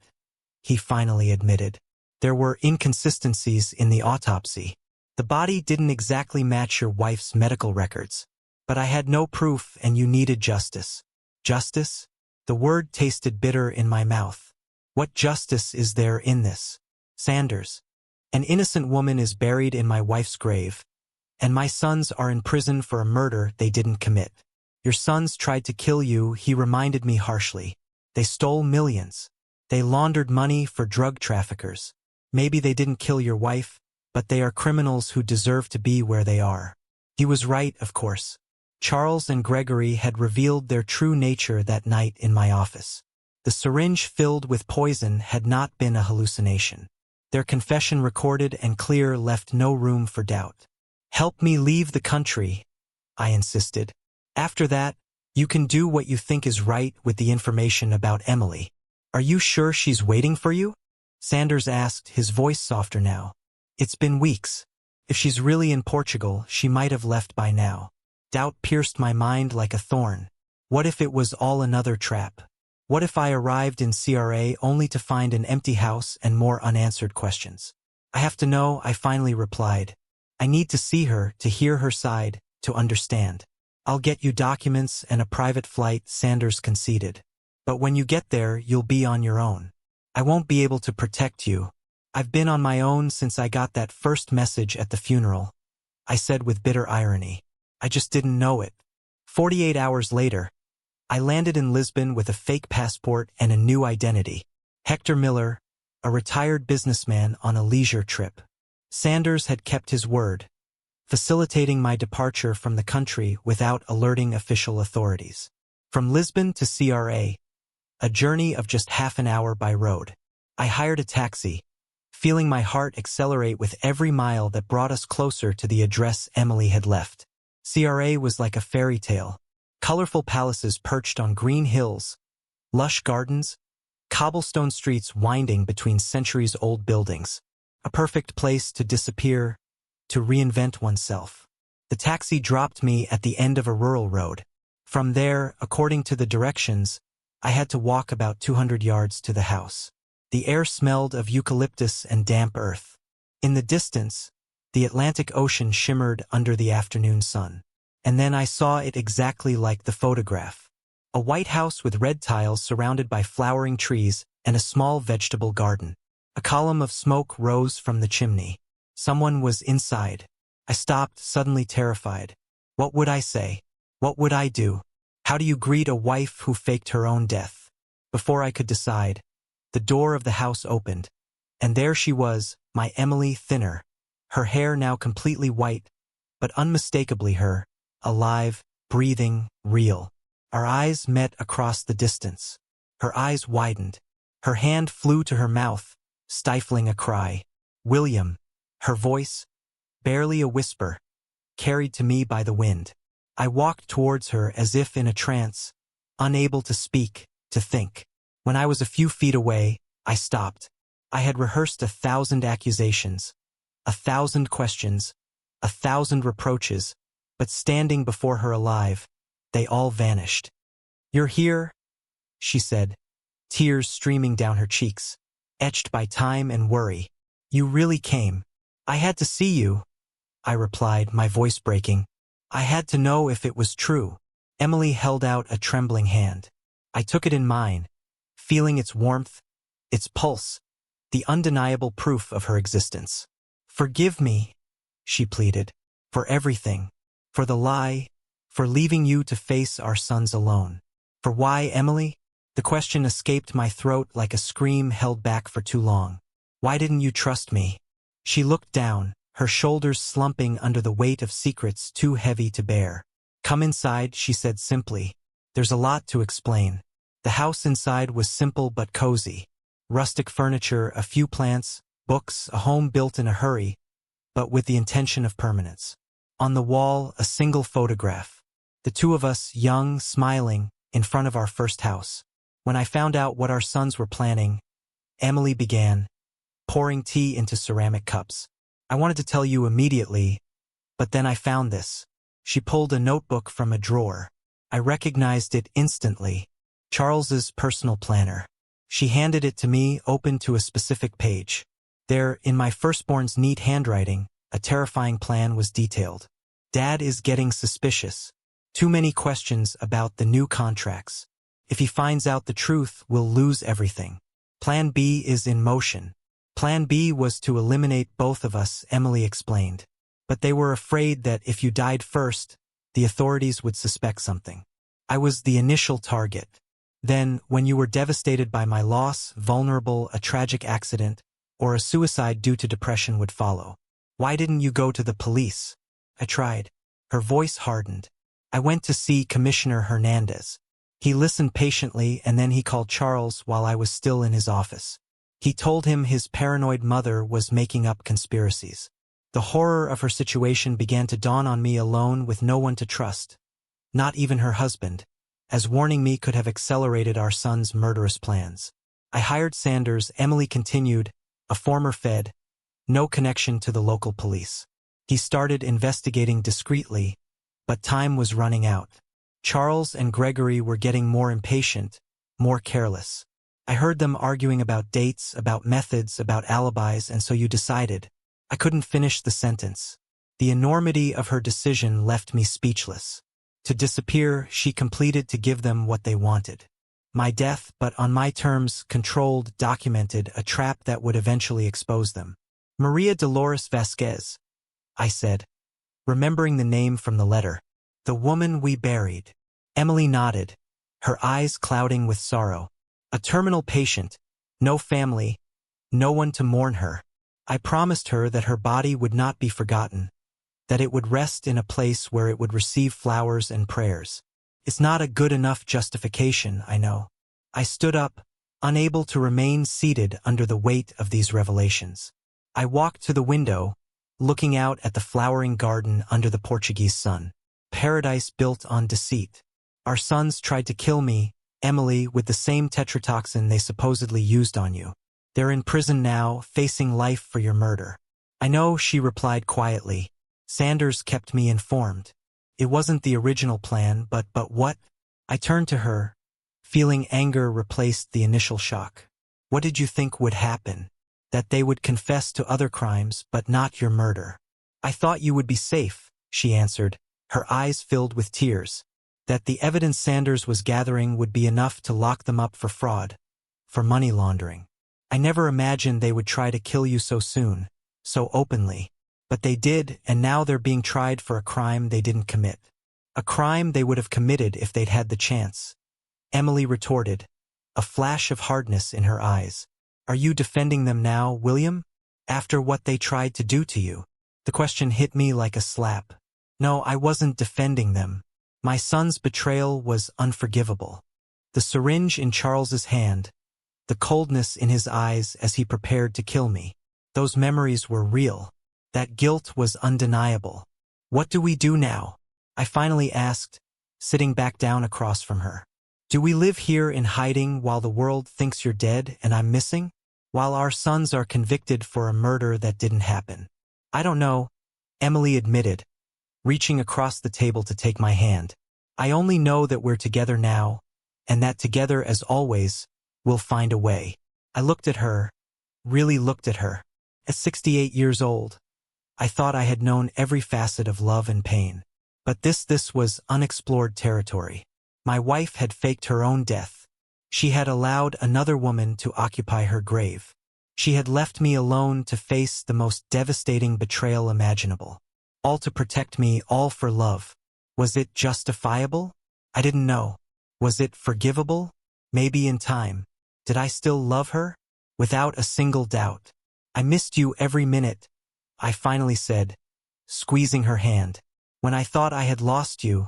he finally admitted. "There were inconsistencies in the autopsy. The body didn't exactly match your wife's medical records. But I had no proof and you needed justice." Justice? The word tasted bitter in my mouth. What justice is there in this? Sanders. An innocent woman is buried in my wife's grave, and my sons are in prison for a murder they didn't commit. "Your sons tried to kill you," he reminded me harshly. "They stole millions. They laundered money for drug traffickers. Maybe they didn't kill your wife, but they are criminals who deserve to be where they are." He was right, of course. Charles and Gregory had revealed their true nature that night in my office. The syringe filled with poison had not been a hallucination. Their confession, recorded and clear, left no room for doubt. "Help me leave the country," I insisted. "After that, you can do what you think is right with the information about Emily." "Are you sure she's waiting for you?" Sanders asked, his voice softer now. "It's been weeks. If she's really in Portugal, she might have left by now." Doubt pierced my mind like a thorn. What if it was all another trap? What if I arrived in CRA only to find an empty house and more unanswered questions? "I have to know," I finally replied. "I need to see her, to hear her side, to understand." "I'll get you documents and a private flight," Sanders conceded. "But when you get there, you'll be on your own. I won't be able to protect you." "I've been on my own since I got that first message at the funeral," I said with bitter irony. "I just didn't know it." 48 hours later, I landed in Lisbon with a fake passport and a new identity. Hector Miller, a retired businessman on a leisure trip. Sanders had kept his word, facilitating my departure from the country without alerting official authorities. From Lisbon to CRA, a journey of just half an hour by road. I hired a taxi, feeling my heart accelerate with every mile that brought us closer to the address Emily had left. CRA was like a fairy tale. Colorful palaces perched on green hills, lush gardens, cobblestone streets winding between centuries-old buildings. A perfect place to disappear, to reinvent oneself. The taxi dropped me at the end of a rural road. From there, according to the directions, I had to walk about 200 yards to the house. The air smelled of eucalyptus and damp earth. In the distance, the Atlantic Ocean shimmered under the afternoon sun. And then I saw it exactly like the photograph. A white house with red tiles surrounded by flowering trees and a small vegetable garden. A column of smoke rose from the chimney. Someone was inside. I stopped, suddenly terrified. What would I say? What would I do? How do you greet a wife who faked her own death? Before I could decide, the door of the house opened, and there she was, my Emily, thinner, her hair now completely white, but unmistakably her, alive, breathing, real. Our eyes met across the distance. Her eyes widened. Her hand flew to her mouth, stifling a cry. "William," her voice, barely a whisper, carried to me by the wind. I walked towards her as if in a trance, unable to speak, to think. When I was a few feet away, I stopped. I had rehearsed 1,000 accusations, 1,000 questions, 1,000 reproaches, but standing before her alive, they all vanished. "You're here," she said, tears streaming down her cheeks, etched by time and worry. "You really came. I had to see you," I replied, my voice breaking. "I had to know if it was true." Emily held out a trembling hand. I took it in mine, feeling its warmth, its pulse, the undeniable proof of her existence. "Forgive me," she pleaded, "for everything. For the lie, for leaving you to face our sons alone." "For why, Emily?" The question escaped my throat like a scream held back for too long. "Why didn't you trust me?" She looked down, her shoulders slumping under the weight of secrets too heavy to bear. "Come inside," she said simply. "There's a lot to explain." The house inside was simple but cozy. Rustic furniture, a few plants, books, a home built in a hurry, but with the intention of permanence. On the wall, a single photograph. The two of us, young, smiling, in front of our first house. When I found out what our sons were planning, Emily began, pouring tea into ceramic cups. "I wanted to tell you immediately, but then I found this." She pulled a notebook from a drawer. I recognized it instantly. Charles's personal planner. She handed it to me, open to a specific page. There, in my firstborn's neat handwriting, a terrifying plan was detailed. "Dad is getting suspicious. Too many questions about the new contracts. If he finds out the truth, we'll lose everything. Plan B is in motion." Plan B was to eliminate both of us, Emily explained. "But they were afraid that if you died first, the authorities would suspect something. I was the initial target. Then, when you were devastated by my loss, vulnerable, a tragic accident, or a suicide due to depression would follow. Why didn't you go to the police?" I tried. Her voice hardened. "I went to see Commissioner Hernandez. He listened patiently, and then he called Charles while I was still in his office. He told him his paranoid mother was making up conspiracies. The horror of her situation began to dawn on me, alone with no one to trust. Not even her husband, as warning me could have accelerated our son's murderous plans. I hired Sanders," Emily continued, "a former Fed, no connection to the local police. He started investigating discreetly, but time was running out. Charles and Gregory were getting more impatient, more careless. I heard them arguing about dates, about methods, about alibis, and so you decided." I couldn't finish the sentence. The enormity of her decision left me speechless. To disappear, she completed, to give them what they wanted. My death, but on my terms, controlled, documented, a trap that would eventually expose them. "Maria Dolores Vasquez," I said, remembering the name from the letter. "The woman we buried." Emily nodded, her eyes clouding with sorrow. "A terminal patient, no family, no one to mourn her. I promised her that her body would not be forgotten, that it would rest in a place where it would receive flowers and prayers. It's not a good enough justification, I know." I stood up, unable to remain seated under the weight of these revelations. I walked to the window, looking out at the flowering garden under the Portuguese sun. Paradise built on deceit. "Our sons tried to kill me, Emily, with the same tetrodotoxin they supposedly used on you. They're in prison now, facing life for your murder." "I know," she replied quietly. "Sanders kept me informed. It wasn't the original plan, but what?" I turned to her, feeling anger replaced the initial shock. "What did you think would happen? That they would confess to other crimes, but not your murder?" "I thought you would be safe," she answered, her eyes filled with tears. "That the evidence Sanders was gathering would be enough to lock them up for fraud, for money laundering. I never imagined they would try to kill you so soon, so openly. But they did, and now they're being tried for a crime they didn't commit. A crime they would have committed if they'd had the chance." Emily retorted, a flash of hardness in her eyes. "Are you defending them now, William? After what they tried to do to you?" The question hit me like a slap. No, I wasn't defending them. My son's betrayal was unforgivable. The syringe in Charles's hand, the coldness in his eyes as he prepared to kill me. Those memories were real. That guilt was undeniable. "What do we do now?" I finally asked, sitting back down across from her. "Do we live here in hiding while the world thinks you're dead and I'm missing? While our sons are convicted for a murder that didn't happen?" "I don't know," Emily admitted, reaching across the table to take my hand. I only know that we're together now, and that together as always, we'll find a way. I looked at her, really looked at her. At 68 years old, I thought I had known every facet of love and pain. But this was unexplored territory. My wife had faked her own death. She had allowed another woman to occupy her grave. She had left me alone to face the most devastating betrayal imaginable. All to protect me, all for love. Was it justifiable? I didn't know. Was it forgivable? Maybe in time. Did I still love her? Without a single doubt. I missed you every minute, I finally said, squeezing her hand. When I thought I had lost you,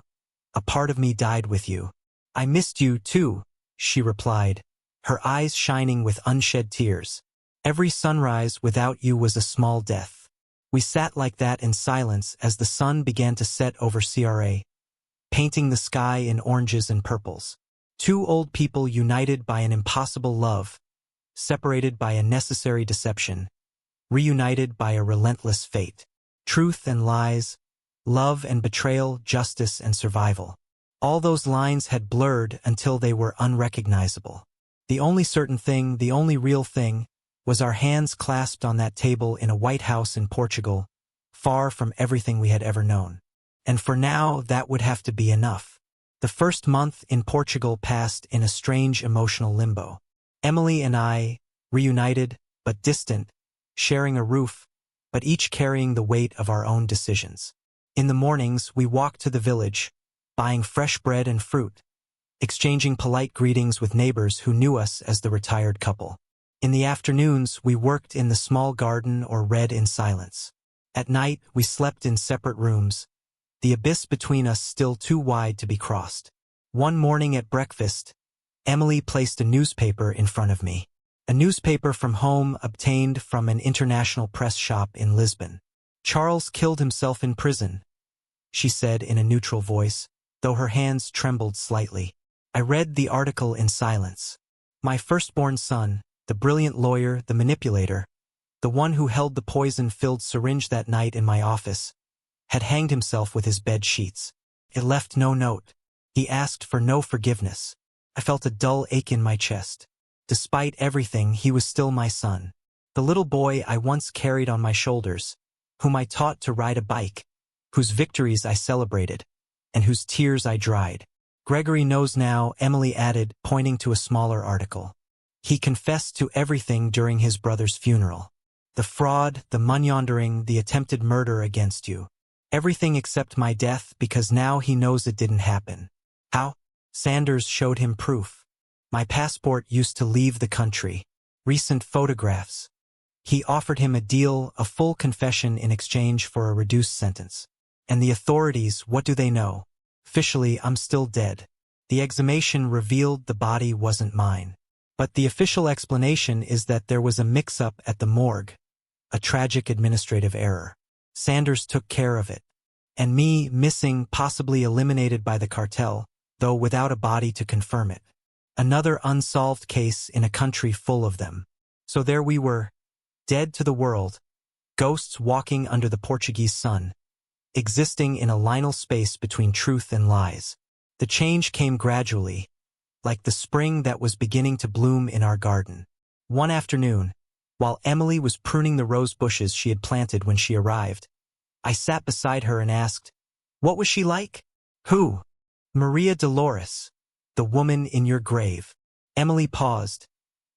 a part of me died with you. I missed you too, she replied, her eyes shining with unshed tears. Every sunrise without you was a small death. We sat like that in silence as the sun began to set over CRA, painting the sky in oranges and purples. Two old people united by an impossible love, separated by a necessary deception, reunited by a relentless fate. Truth and lies, love and betrayal, justice and survival. All those lines had blurred until they were unrecognizable. The only certain thing, the only real thing, was our hands clasped on that table in a white house in Portugal, far from everything we had ever known. And for now, that would have to be enough. The first month in Portugal passed in a strange emotional limbo. Emily and I, reunited, but distant, sharing a roof, but each carrying the weight of our own decisions. In the mornings, we walked to the village, buying fresh bread and fruit, exchanging polite greetings with neighbors who knew us as the retired couple. In the afternoons, we worked in the small garden or read in silence. At night, we slept in separate rooms, the abyss between us still too wide to be crossed. One morning at breakfast, Emily placed a newspaper in front of me. A newspaper from home obtained from an international press shop in Lisbon. Charles killed himself in prison, she said in a neutral voice, though her hands trembled slightly. I read the article in silence. My firstborn son, the brilliant lawyer, the manipulator, the one who held the poison-filled syringe that night in my office, had hanged himself with his bed sheets. It left no note. He asked for no forgiveness. I felt a dull ache in my chest. Despite everything, he was still my son. The little boy I once carried on my shoulders, whom I taught to ride a bike, whose victories I celebrated, and whose tears I dried. Gregory knows now, Emily added, pointing to a smaller article. He confessed to everything during his brother's funeral. The fraud, the money-laundering, the attempted murder against you. Everything except my death, because now he knows it didn't happen. How? Sanders showed him proof. My passport used to leave the country. Recent photographs. He offered him a deal, a full confession in exchange for a reduced sentence. And the authorities, what do they know? Officially, I'm still dead. The exhumation revealed the body wasn't mine. But the official explanation is that there was a mix-up at the morgue. A tragic administrative error. Sanders took care of it. And me, missing, possibly eliminated by the cartel, though without a body to confirm it. Another unsolved case in a country full of them. So there we were, dead to the world, ghosts walking under the Portuguese sun, existing in a liminal space between truth and lies. The change came gradually, like the spring that was beginning to bloom in our garden. One afternoon, while Emily was pruning the rose bushes she had planted when she arrived, I sat beside her and asked, "What was she like?" "Who?" "Maria Dolores. The woman in your grave." Emily paused,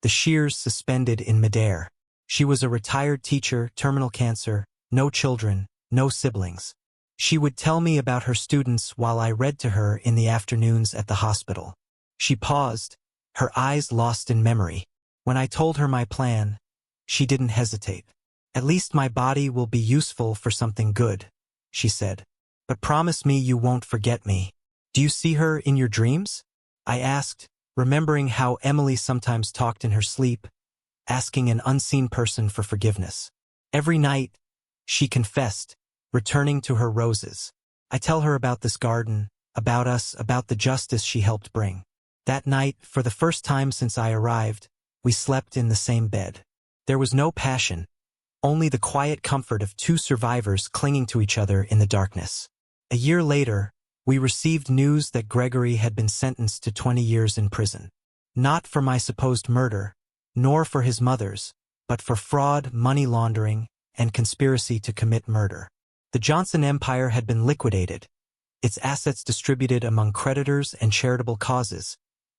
the shears suspended in midair. She was a retired teacher, terminal cancer, no children, no siblings. She would tell me about her students while I read to her in the afternoons at the hospital. She paused, her eyes lost in memory. When I told her my plan, she didn't hesitate. "At least my body will be useful for something good," she said. "But promise me you won't forget me. Do you see her in your dreams?" I asked, remembering how Emily sometimes talked in her sleep, asking an unseen person for forgiveness. Every night, she confessed, returning to her roses. I tell her about this garden, about us, about the justice she helped bring. That night, for the first time since I arrived, we slept in the same bed. There was no passion, only the quiet comfort of two survivors clinging to each other in the darkness. A year later, we received news that Gregory had been sentenced to 20 years in prison. Not for my supposed murder, nor for his mother's, but for fraud, money laundering, and conspiracy to commit murder. The Johnson Empire had been liquidated, its assets distributed among creditors and charitable causes,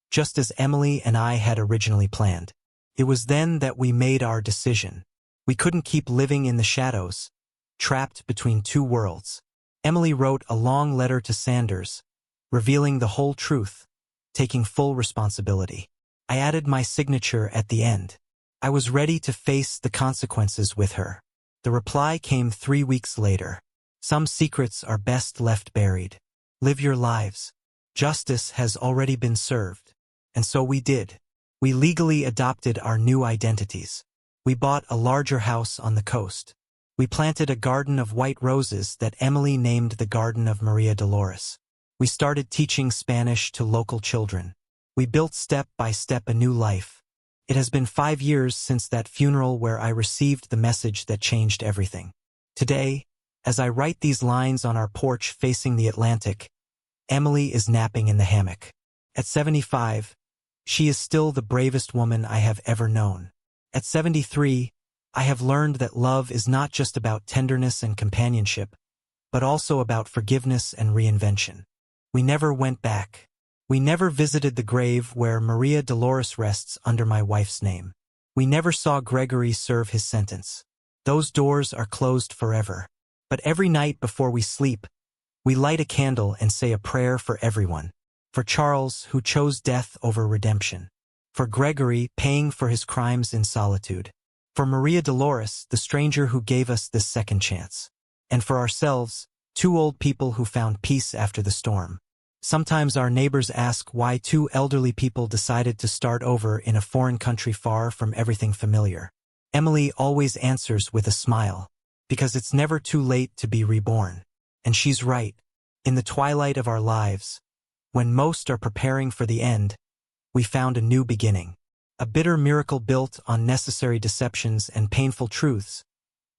just as Emily and I had originally planned. It was then that we made our decision. We couldn't keep living in the shadows, trapped between two worlds. Emily wrote a long letter to Sanders, revealing the whole truth, taking full responsibility. I added my signature at the end. I was ready to face the consequences with her. The reply came 3 weeks later. Some secrets are best left buried. Live your lives. Justice has already been served. And so we did. We legally adopted our new identities. We bought a larger house on the coast. We planted a garden of white roses that Emily named the Garden of Maria Dolores. We started teaching Spanish to local children. We built step by step a new life. It has been 5 years since that funeral where I received the message that changed everything. Today, as I write these lines on our porch facing the Atlantic, Emily is napping in the hammock. At 75, she is still the bravest woman I have ever known. At 73, I have learned that love is not just about tenderness and companionship, but also about forgiveness and reinvention. We never went back. We never visited the grave where Maria Dolores rests under my wife's name. We never saw Gregory serve his sentence. Those doors are closed forever. But every night before we sleep, we light a candle and say a prayer for everyone. For Charles, who chose death over redemption. For Gregory, paying for his crimes in solitude. For Maria Dolores, the stranger who gave us this second chance. And for ourselves, 2 old people who found peace after the storm. Sometimes our neighbors ask why 2 elderly people decided to start over in a foreign country far from everything familiar. Emily always answers with a smile. Because it's never too late to be reborn. And she's right. In the twilight of our lives, when most are preparing for the end, we found a new beginning. A bitter miracle built on necessary deceptions and painful truths,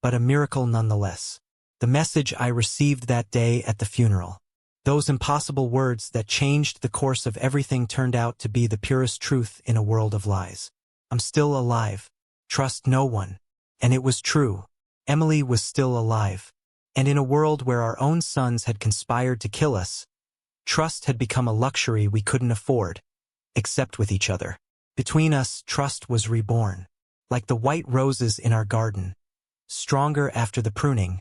but a miracle nonetheless. The message I received that day at the funeral. Those impossible words that changed the course of everything turned out to be the purest truth in a world of lies. I'm still alive. Trust no one. And it was true. Emily was still alive. And in a world where our own sons had conspired to kill us, trust had become a luxury we couldn't afford, except with each other. Between us, trust was reborn. Like the white roses in our garden. Stronger after the pruning,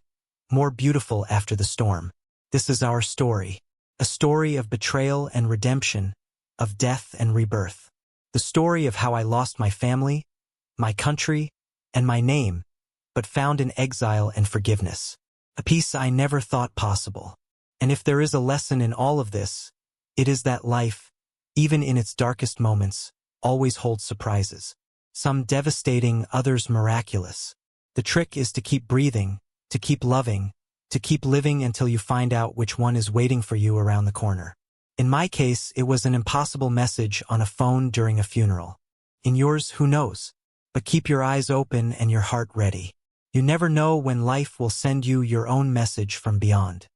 more beautiful after the storm. This is our story. A story of betrayal and redemption, of death and rebirth. The story of how I lost my family, my country, and my name, but found in exile and forgiveness. A peace I never thought possible. And if there is a lesson in all of this, it is that life, even in its darkest moments, always holds surprises. Some devastating, others miraculous. The trick is to keep breathing, to keep loving, to keep living until you find out which one is waiting for you around the corner. In my case, it was an impossible message on a phone during a funeral. In yours, who knows? But keep your eyes open and your heart ready. You never know when life will send you your own message from beyond.